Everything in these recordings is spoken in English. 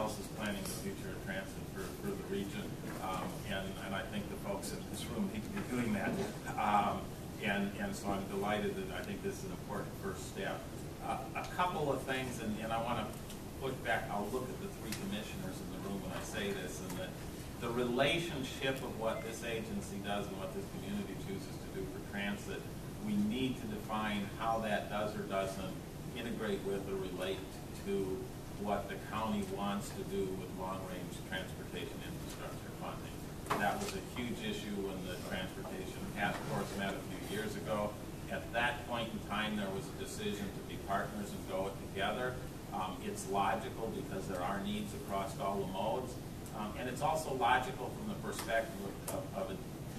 else is planning the future of transit for the region, and I think the folks in this room need to be doing that. And so I'm delighted that I think this is an important first step. A couple of things, and I want to look back. I'll look at the three commissioners in the room when I say this, and the relationship of what this agency does and what this community chooses to do for transit. We need to define how that does or doesn't integrate with or relate to what the county wants to do with long-range transportation infrastructure funding. That was a huge issue when the Transportation Task Force met a few years ago. At that point in time, there was a decision to be partners and go it together. It's logical because there are needs across all the modes, and it's also logical from the perspective of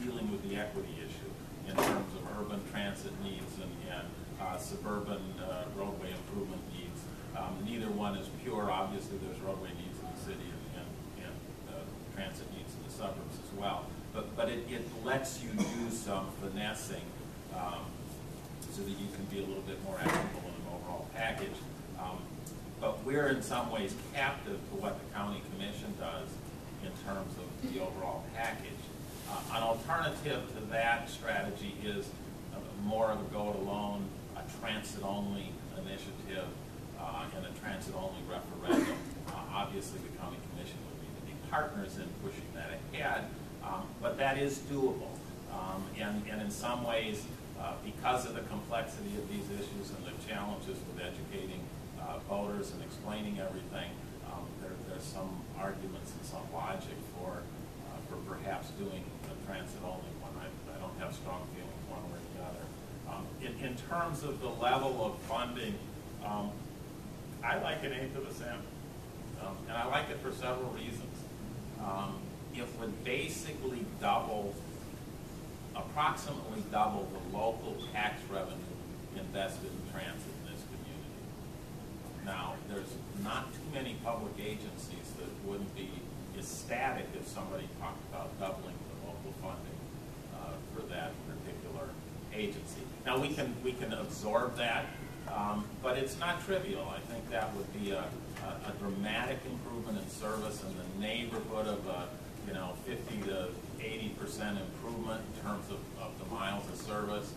dealing with the equity issue in terms of urban transit needs and suburban roadway improvement needs. Neither one is pure. Obviously, there's roadway needs in the city and transit needs in the suburbs as well. But it lets you do some finessing so that you can be a little bit more equitable in an overall package. But we're in some ways captive to what the county commission does in terms of the overall package. An alternative to that strategy is more of a go-it-alone, a transit-only initiative, and a transit-only referendum. Obviously, the county commission would need to be partners in pushing that ahead, but that is doable. And in some ways, because of the complexity of these issues and the challenges with educating voters and explaining everything, there's some arguments and some logic for perhaps doing a transit-only one. I don't have strong feelings one way or the other. In terms of the level of funding, I like an 1/8 of a cent, and I like it for several reasons. It would basically approximately double the local tax revenue invested in transit in this community. Now, there's not too many public agencies that wouldn't be ecstatic if somebody talked about doubling the local funding for that particular agency. Now, we can absorb that, but it's not trivial. I think that would be a dramatic improvement in service in the neighborhood of 50 to 80% improvement in terms of the miles of service.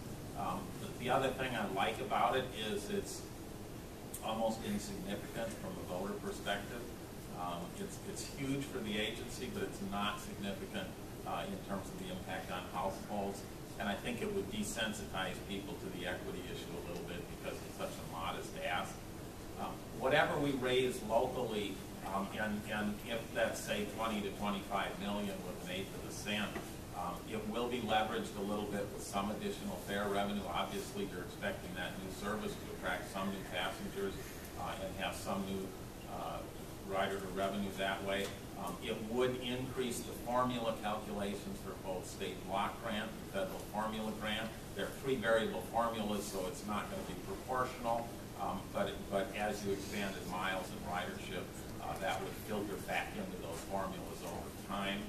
The other thing I like about it is it's almost insignificant from a voter perspective. It's huge for the agency, but it's not significant in terms of the impact on households. And I think it would desensitize people to the equity issue a little bit because it's such a modest ask. Whatever we raise locally, and if that's say 20 to 25 million with an 1/8 of a cent, it will be leveraged a little bit with some additional fare revenue. Obviously, you're expecting that new service to attract some new passengers and have some new rider to revenue that way. It would increase the formula calculations for both state block grant and federal formula grant. There are 3 variable formulas, so it's not going to be proportional. But as you expanded miles and ridership, that would filter back into those formulas over time.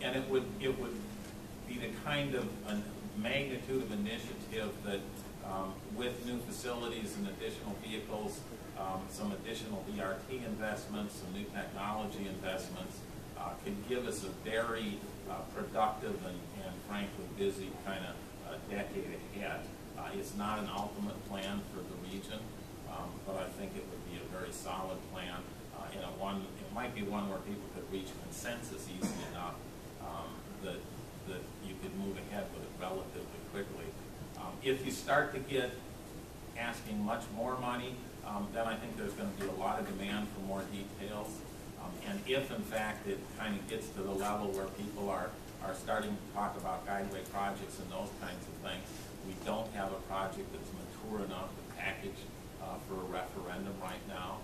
And it would be the kind of a magnitude of initiative that with new facilities and additional vehicles, some additional BRT investments, some new technology investments, could give us a very productive and frankly busy kind of decade ahead. It's not an ultimate plan for the region, but I think it would be a very solid plan. It might be one where people could reach consensus easy enough that you could move ahead with it relatively quickly. If you start to get asking much more money, then I think there's going to be a lot of demand for more details. And if, in fact, it kind of gets to the level where people are starting to talk about guideway projects and those kinds of things, we don't have a project that's mature enough to package for a referendum right now.